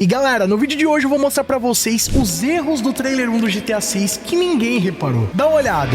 E galera, no vídeo de hoje eu vou mostrar pra vocês os erros do trailer 1 do GTA 6 que ninguém reparou. Dá uma olhada.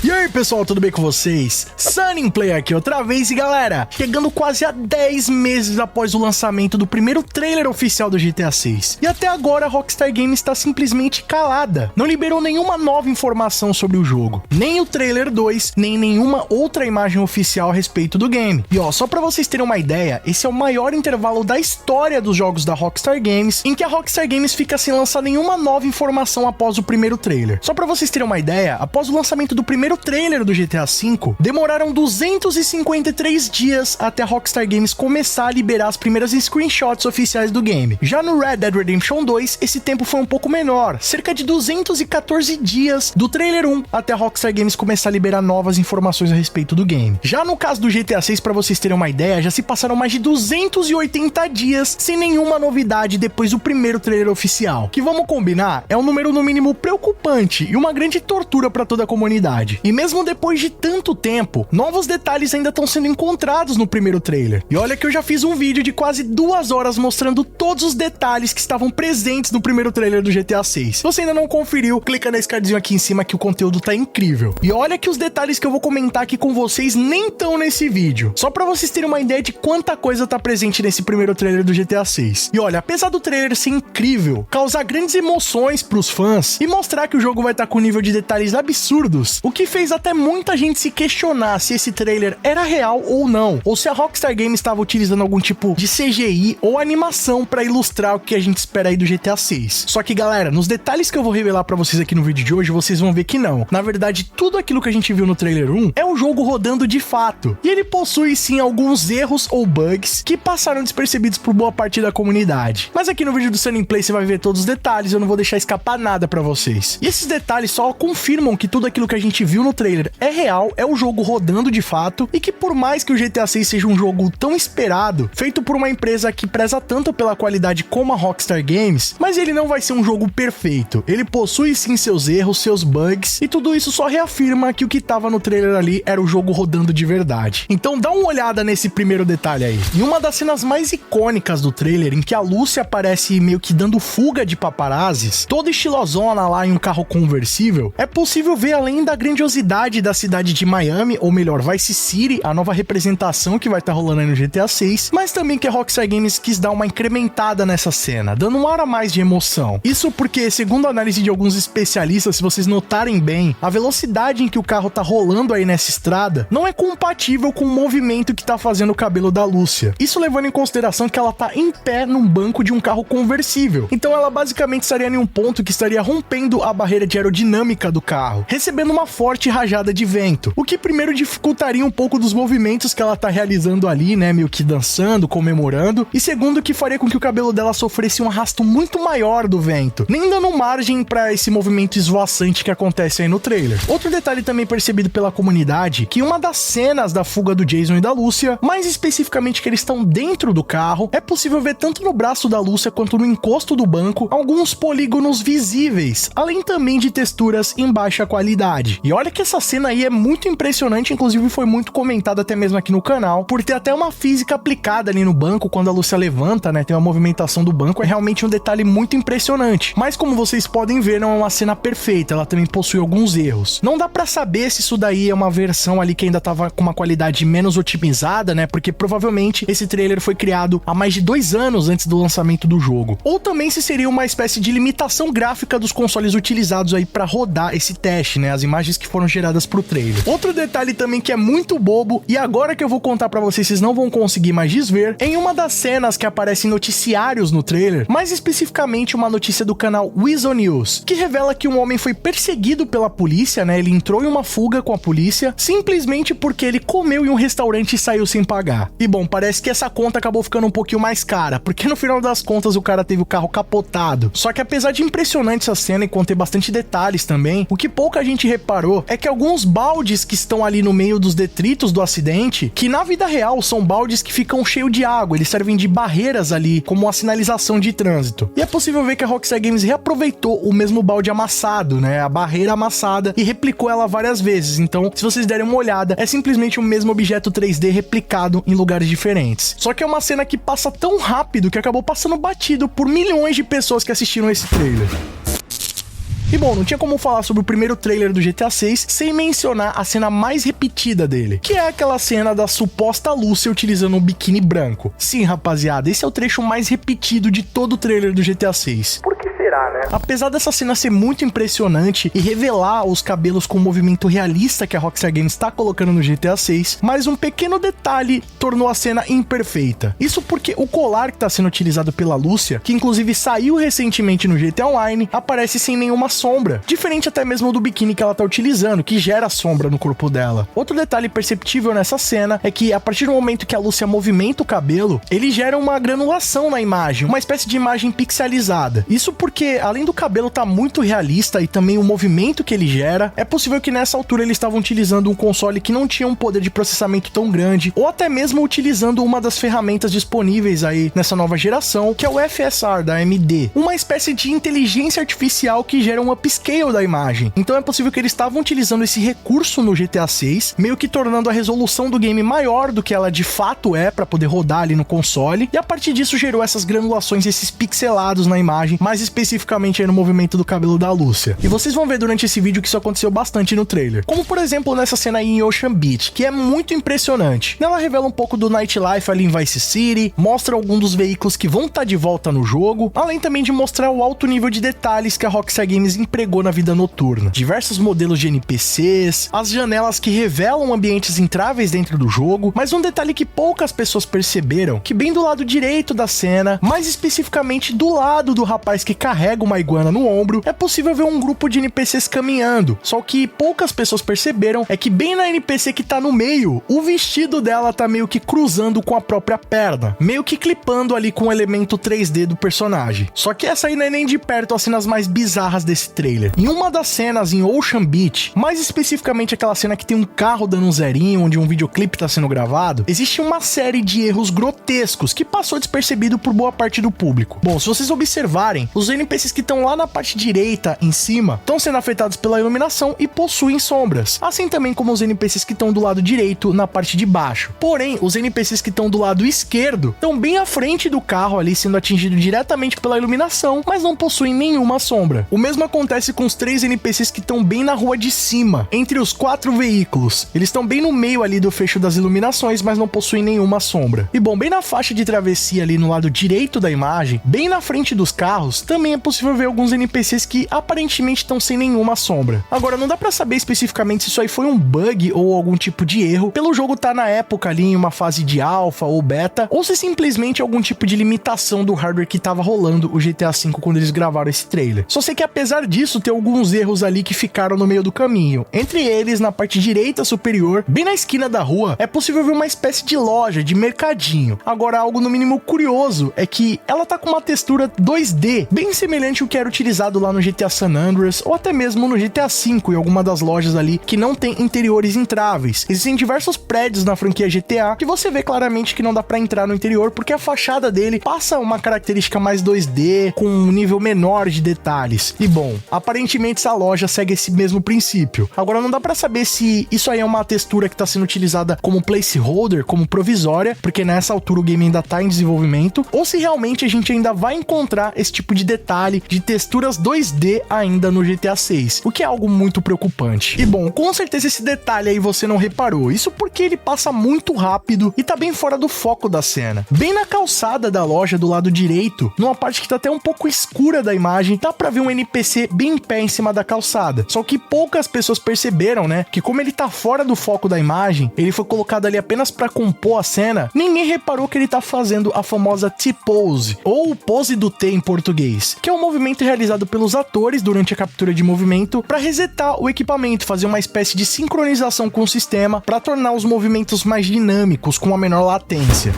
E aí pessoal, tudo bem com vocês? Sunnyplay aqui outra vez e galera, chegando quase a 10 meses após o lançamento do primeiro trailer oficial do GTA 6. E até agora a Rockstar Games está simplesmente calada, não liberou nenhuma nova informação sobre o jogo, nem o trailer 2, nem nenhuma outra imagem oficial a respeito do game. E ó, só pra vocês terem uma ideia, esse é o maior intervalo da história dos jogos da Rockstar Games, em que a Rockstar Games fica sem lançar nenhuma nova informação após o primeiro trailer. Só pra vocês terem uma ideia, após o lançamento do primeiro trailer do GTA V, demoraram 253 dias até a Rockstar Games começar a liberar as primeiras screenshots oficiais do game. Já no Red Dead Redemption 2, esse tempo foi um pouco menor, cerca de 214 dias do trailer 1 até a Rockstar Games começar a liberar novas informações a respeito do game. Já no caso do GTA 6, para vocês terem uma ideia, já se passaram mais de 280 dias sem nenhuma novidade depois do primeiro trailer oficial, que vamos combinar, é um número no mínimo preocupante e uma grande tortura para toda a comunidade. E mesmo depois de tanto tempo, novos detalhes ainda estão sendo encontrados no primeiro trailer. E olha que eu já fiz um vídeo de quase 2 horas mostrando todos os detalhes que estavam presentes no primeiro trailer do GTA 6. Se você ainda não conferiu, clica nesse cardzinho aqui em cima que o conteúdo tá incrível. E olha que os detalhes que eu vou comentar aqui com vocês nem estão nesse vídeo. Só pra vocês terem uma ideia de quanta coisa tá presente nesse primeiro trailer do GTA 6. E olha, apesar do trailer ser incrível, causar grandes emoções pros fãs e mostrar que o jogo vai estar com um nível de detalhes absurdos, o que fez até muita gente se questionar se esse trailer era real ou não, ou se a Rockstar Games estava utilizando algum tipo de CGI ou animação para ilustrar o que a gente espera aí do GTA 6. Só que galera, nos detalhes que eu vou revelar para vocês aqui no vídeo de hoje, vocês vão ver que não. Na verdade, tudo aquilo que a gente viu no trailer 1 é o jogo rodando de fato, e ele possui sim alguns erros ou bugs que passaram despercebidos por boa parte da comunidade. Mas aqui no vídeo do Sunnyplay você vai ver todos os detalhes, eu não vou deixar escapar nada para vocês. E esses detalhes só confirmam que tudo aquilo que a gente viu no trailer é real, é o jogo rodando de fato, e que por mais que o GTA 6 seja um jogo tão esperado, feito por uma empresa que preza tanto pela qualidade como a Rockstar Games, mas ele não vai ser um jogo perfeito. Ele possui sim seus erros, seus bugs, e tudo isso só reafirma que o que tava no trailer ali era o jogo rodando de verdade. Então dá uma olhada nesse primeiro detalhe aí. Em uma das cenas mais icônicas do trailer, em que a Lucy aparece meio que dando fuga de paparazzis, toda estilosona lá em um carro conversível, é possível ver além da grandiosidade da cidade de Miami, ou melhor, Vice City, a nova representação que vai estar rolando aí no GTA 6, mas também que a Rockstar Games quis dar uma incrementada nessa cena, dando um ar a mais de emoção. Isso porque, segundo a análise de alguns especialistas, se vocês notarem bem, a velocidade em que o carro tá rolando aí nessa estrada não é compatível com o movimento que tá fazendo o cabelo da Lúcia. Isso levando em consideração que ela tá em pé num banco de um carro conversível. Então ela basicamente estaria em um ponto que estaria rompendo a barreira de aerodinâmica do carro, recebendo uma forte rajada de vento, o que primeiro dificultaria um pouco dos movimentos que ela tá realizando ali, né, meio que dançando, comemorando, e segundo, que faria com que o cabelo dela sofresse um arrasto muito maior do vento, nem dando margem para esse movimento esvoaçante que acontece aí no trailer. Outro detalhe também percebido pela comunidade, que uma das cenas da fuga do Jason e da Lúcia, mais especificamente que eles estão dentro do carro, é possível ver tanto no braço da Lúcia quanto no encosto do banco alguns polígonos visíveis, além também de texturas em baixa qualidade. E olha que essa cena aí é muito impressionante, inclusive foi muito comentada até mesmo aqui no canal, por ter até uma física aplicada ali no banco quando a Lúcia levanta, né, tem uma movimentação do banco, é realmente um detalhe muito impressionante. Mas como vocês podem ver, não é uma cena perfeita, ela também possui alguns erros. Não dá pra saber se isso daí é uma versão ali que ainda tava com uma qualidade menos otimizada, né, porque provavelmente esse trailer foi criado há mais de 2 anos antes do lançamento do jogo. Ou também se seria uma espécie de limitação gráfica dos consoles utilizados aí pra rodar esse teste, né, as imagens que foram geradas pro trailer. Outro detalhe também que é muito bobo, e agora que eu vou contar pra vocês não vão conseguir mais desver, em uma das cenas que aparecem noticiários no trailer, mais especificamente uma notícia do canal Weasel News, que revela que um homem foi perseguido pela polícia, né, ele entrou em uma fuga com a polícia, simplesmente porque ele comeu em um restaurante e saiu sem pagar. E bom, parece que essa conta acabou ficando um pouquinho mais cara, porque no final das contas o cara teve o carro capotado. Só que apesar de impressionante essa cena e conter bastante detalhes também, o que pouca gente reparou é que alguns baldes que estão ali no meio dos detritos do acidente, que na vida real são baldes que ficam cheios de água, eles servem de barreiras ali, como uma sinalização de trânsito. E é possível ver que a Rockstar Games reaproveitou o mesmo balde amassado, né, a barreira amassada, e replicou ela várias vezes. Então, se vocês derem uma olhada, é simplesmente o mesmo objeto 3D replicado em lugares diferentes. Só que é uma cena que passa tão rápido que acabou passando batido por milhões de pessoas que assistiram esse trailer. E bom, não tinha como falar sobre o primeiro trailer do GTA 6 sem mencionar a cena mais repetida dele, que é aquela cena da suposta Lúcia utilizando um biquíni branco. Sim, rapaziada, esse é o trecho mais repetido de todo o trailer do GTA 6. Por que será, né? Apesar dessa cena ser muito impressionante e revelar os cabelos com o movimento realista que a Rockstar Games está colocando no GTA 6, mas um pequeno detalhe tornou a cena imperfeita. Isso porque o colar que está sendo utilizado pela Lúcia, que inclusive saiu recentemente no GTA Online, aparece sem nenhuma sombra, diferente até mesmo do biquíni que ela tá utilizando, que gera sombra no corpo dela. Outro detalhe perceptível nessa cena é que a partir do momento que a Lúcia movimenta o cabelo, ele gera uma granulação na imagem, uma espécie de imagem pixelizada. Isso porque, além do cabelo tá muito realista e também o movimento que ele gera, é possível que nessa altura eles estavam utilizando um console que não tinha um poder de processamento tão grande, ou até mesmo utilizando uma das ferramentas disponíveis aí nessa nova geração, que é o FSR da AMD, uma espécie de inteligência artificial que gera um upscale da imagem. Então é possível que eles estavam utilizando esse recurso no GTA 6, meio que tornando a resolução do game maior do que ela de fato é para poder rodar ali no console, e a partir disso gerou essas granulações, esses pixelados na imagem, mais especificamente aí no movimento do cabelo da Lúcia. E vocês vão ver durante esse vídeo que isso aconteceu bastante no trailer, como por exemplo nessa cena aí em Ocean Beach, que é muito impressionante. Ela revela um pouco do nightlife ali em Vice City, mostra alguns dos veículos que vão estar de volta no jogo, além também de mostrar o alto nível de detalhes que a Rockstar Games empregou na vida noturna. Diversos modelos de NPCs, as janelas que revelam ambientes entráveis dentro do jogo, mas um detalhe que poucas pessoas perceberam, que bem do lado direito da cena, mais especificamente do lado do rapaz que carrega uma iguana no ombro, é possível ver um grupo de NPCs caminhando. Só o que poucas pessoas perceberam é que bem na NPC que tá no meio, o vestido dela tá meio que cruzando com a própria perna, meio que clipando ali com o elemento 3D do personagem. Só que essa aí não é nem de perto as cenas mais bizarras desse trailer. Em uma das cenas em Ocean Beach, mais especificamente aquela cena que tem um carro dando um zerinho, onde um videoclipe tá sendo gravado, existe uma série de erros grotescos que passou despercebido por boa parte do público. Bom, se vocês observarem, os NPCs que estão lá na parte direita, em cima, estão sendo afetados pela iluminação e possuem sombras, assim também como os NPCs que estão do lado direito, na parte de baixo. Porém, os NPCs que estão do lado esquerdo estão bem à frente do carro ali, sendo atingido diretamente pela iluminação, mas não possuem nenhuma sombra. O mesmo acontece com os 3 NPCs que estão bem na rua de cima, entre os 4 veículos. Eles estão bem no meio ali do fecho das iluminações, mas não possuem nenhuma sombra. E bom, bem na faixa de travessia ali no lado direito da imagem, bem na frente dos carros, também é possível ver alguns NPCs que aparentemente estão sem nenhuma sombra. Agora, não dá pra saber especificamente se isso aí foi um bug ou algum tipo de erro, pelo jogo tá na época ali em uma fase de alpha ou beta, ou se simplesmente algum tipo de limitação do hardware que tava rolando o GTA V quando eles gravaram esse trailer. Só sei que apesar disso, tem alguns erros ali que ficaram no meio do caminho. Entre eles, na parte direita superior, bem na esquina da rua, é possível ver uma espécie de loja, de mercadinho. Agora, algo no mínimo curioso é que ela tá com uma textura 2D, bem semelhante ao que era utilizado lá no GTA San Andreas, ou até mesmo no GTA V, em alguma das lojas ali que não tem interiores entráveis. Existem diversos prédios na franquia GTA que você vê claramente que não dá pra entrar no interior, porque a fachada dele passa uma característica mais 2D, com um nível menor de detalhes. E bom, aparentemente essa loja segue esse mesmo princípio. Agora, não dá pra saber se isso aí é uma textura que tá sendo utilizada como placeholder, como provisória, porque nessa altura o game ainda tá em desenvolvimento, ou se realmente a gente ainda vai encontrar esse tipo de detalhe de texturas 2D ainda no GTA 6, o que é algo muito preocupante. E bom, com certeza esse detalhe aí você não reparou, isso porque ele passa muito rápido e tá bem fora do foco da cena. Bem na calçada da loja do lado direito, numa parte que tá até um pouco escura da imagem, dá pra ver um NPC bem em pé em cima da calçada. Só que poucas pessoas perceberam, né, que como ele tá fora do foco da imagem, ele foi colocado ali apenas pra compor a cena, ninguém reparou que ele tá fazendo a famosa T-pose, ou pose do T em português, que é um movimento realizado pelos atores durante a captura de movimento para resetar o equipamento, fazer uma espécie de sincronização com o sistema para tornar os movimentos mais dinâmicos, com uma menor latência.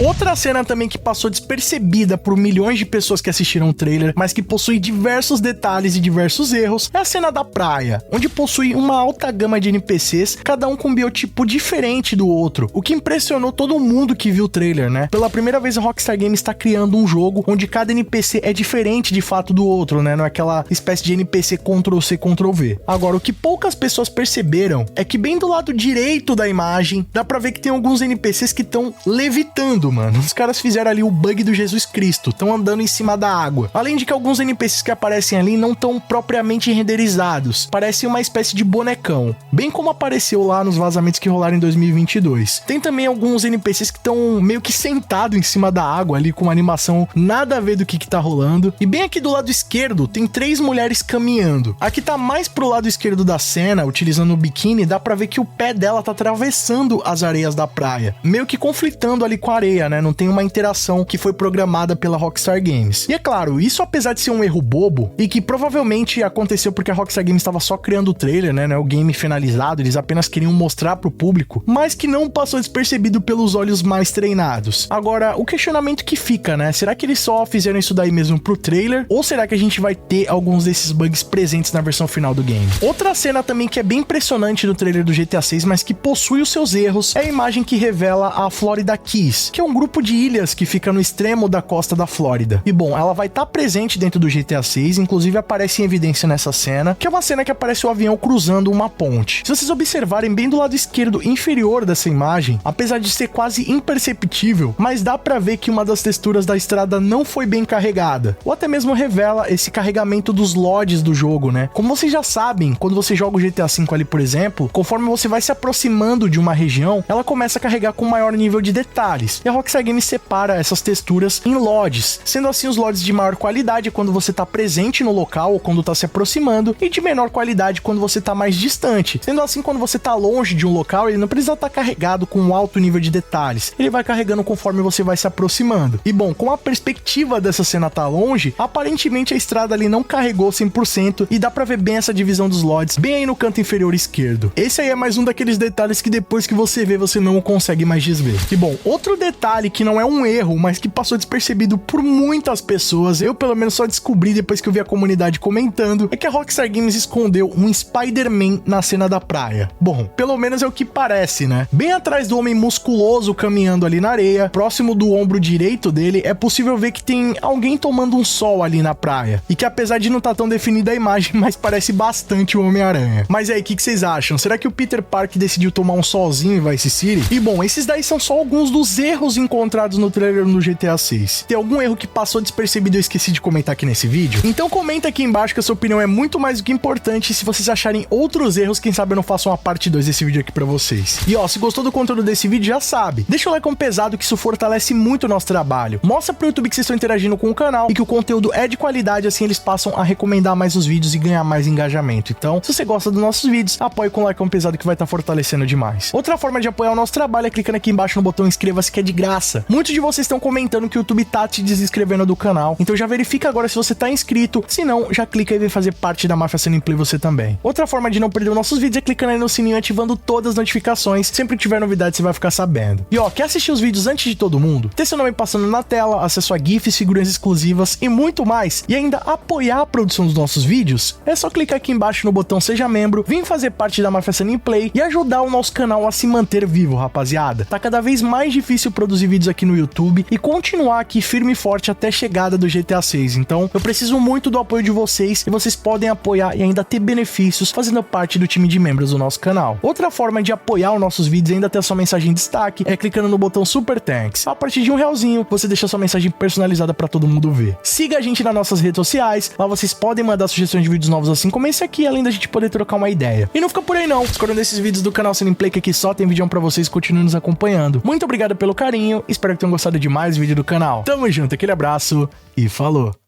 Outra cena também que passou despercebida por milhões de pessoas que assistiram o trailer, mas que possui diversos detalhes e diversos erros, é a cena da praia, onde possui uma alta gama de NPCs, cada um com um biotipo diferente do outro, o que impressionou todo mundo que viu o trailer, né? Pela primeira vez a Rockstar Games está criando um jogo onde cada NPC é diferente de fato do outro, né? Não é aquela espécie de NPC Ctrl+C, Ctrl+V. Agora, o que poucas pessoas perceberam é que bem do lado direito da imagem, dá pra ver que tem alguns NPCs que estão levitando, mano. Os caras fizeram ali o bug do Jesus Cristo, estão andando em cima da água. Além de que alguns NPCs que aparecem ali não estão propriamente renderizados, parecem uma espécie de bonecão, bem como apareceu lá nos vazamentos que rolaram em 2022. Tem também alguns NPCs que estão meio que sentados em cima da água ali, com uma animação nada a ver do que tá rolando. E bem aqui do lado esquerdo, tem 3 mulheres caminhando. Aqui tá mais pro lado esquerdo da cena, utilizando o biquíni, dá pra ver que o pé dela tá atravessando as areias da praia, meio que conflitando ali com a areia, né? Não tem uma interação que foi programada pela Rockstar Games. E é claro, isso apesar de ser um erro bobo, e que provavelmente aconteceu porque a Rockstar Games estava só criando o trailer, né? O game finalizado, eles apenas queriam mostrar pro público, mas que não passou despercebido pelos olhos mais treinados. Agora, o questionamento que fica, né? Será que eles só fizeram isso daí mesmo pro trailer? Ou será que a gente vai ter alguns desses bugs presentes na versão final do game? Outra cena também que é bem impressionante no trailer do GTA 6, mas que possui os seus erros, é a imagem que revela a Florida Keys, que é um grupo de ilhas que fica no extremo da costa da Flórida. E bom, ela vai estar presente dentro do GTA 6, inclusive aparece em evidência nessa cena, que é uma cena que aparece o avião cruzando uma ponte. Se vocês observarem bem do lado esquerdo inferior dessa imagem, apesar de ser quase imperceptível, mas dá pra ver que uma das texturas da estrada não foi bem carregada, ou até mesmo revela esse carregamento dos LODs do jogo, né? Como vocês já sabem, quando você joga o GTA V ali, por exemplo, conforme você vai se aproximando de uma região, ela começa a carregar com maior nível de detalhes, e a Rockstar Games separa essas texturas em LODs, sendo assim os LODs de maior qualidade quando você tá presente no local ou quando tá se aproximando, e de menor qualidade quando você tá mais distante. Sendo assim, quando você tá longe de um local, ele não precisa estar carregado com um alto nível de detalhes, ele vai carregando conforme você vai se aproximando. E bom, com a perspectiva dessa cena tá longe, aparentemente a estrada ali não carregou 100% e dá pra ver bem essa divisão dos LODs bem aí no canto inferior esquerdo. Esse aí é mais um daqueles detalhes que depois que você vê, você não consegue mais desver. E bom, outro detalhe que não é um erro, mas que passou despercebido por muitas pessoas, eu pelo menos só descobri depois que eu vi a comunidade comentando, é que a Rockstar Games escondeu um Spider-Man na cena da praia. Bom, pelo menos é o que parece, né? Bem atrás do homem musculoso caminhando ali na areia, próximo do ombro direito dele, é possível ver que tem alguém tomando um sol ali na praia, e que apesar de não estar tão definida a imagem, mas parece bastante o Homem-Aranha. Mas aí, o que vocês acham? Será que o Peter Parker decidiu tomar um solzinho em Vice City? E bom, esses daí são só alguns dos erros encontrados no trailer no GTA 6. Tem algum erro que passou despercebido e eu esqueci de comentar aqui nesse vídeo? Então comenta aqui embaixo que a sua opinião é muito mais do que importante, e se vocês acharem outros erros, quem sabe eu não faço uma parte 2 desse vídeo aqui pra vocês. E ó, se gostou do conteúdo desse vídeo, já sabe, deixa o like pesado que isso fortalece muito o nosso trabalho. Mostra pro YouTube que vocês estão interagindo com o canal e que o conteúdo é de qualidade, assim eles passam a recomendar mais os vídeos e ganhar mais engajamento. Então, se você gosta dos nossos vídeos, apoie com o like pesado que vai estar fortalecendo demais. Outra forma de apoiar o nosso trabalho é clicando aqui embaixo no botão inscreva-se, que é de graça. Muitos de vocês estão comentando que o YouTube tá te desinscrevendo do canal, então já verifica agora se você tá inscrito, se não, já clica e vem fazer parte da Máfia Sunny Play você também. Outra forma de não perder os nossos vídeos é clicando aí no sininho e ativando todas as notificações, sempre que tiver novidade você vai ficar sabendo. E ó, quer assistir os vídeos antes de todo mundo? Ter seu nome passando na tela, acesso a GIFs, figurinhas exclusivas e muito mais, e ainda apoiar a produção dos nossos vídeos? É só clicar aqui embaixo no botão Seja Membro, vir fazer parte da Máfia Sunny Play e ajudar o nosso canal a se manter vivo, rapaziada. Tá cada vez mais difícil produzir vídeos aqui no YouTube e continuar aqui firme e forte até a chegada do GTA 6, então eu preciso muito do apoio de vocês e vocês podem apoiar e ainda ter benefícios fazendo parte do time de membros do nosso canal. Outra forma de apoiar os nossos vídeos e ainda ter a sua mensagem em destaque é clicando no botão Super Thanks. A partir de R$1, você deixa sua mensagem personalizada para todo mundo ver. Siga a gente nas nossas redes sociais, lá vocês podem mandar sugestões de vídeos novos assim como esse aqui, além da gente poder trocar uma ideia. E não fica por aí não, escolhendo esses vídeos do canal Sunny Play, que aqui só tem vídeo pra vocês, continuem nos acompanhando. Muito obrigado pelo carinho, espero que tenham gostado de mais vídeo do canal. Tamo junto, aquele abraço e falou!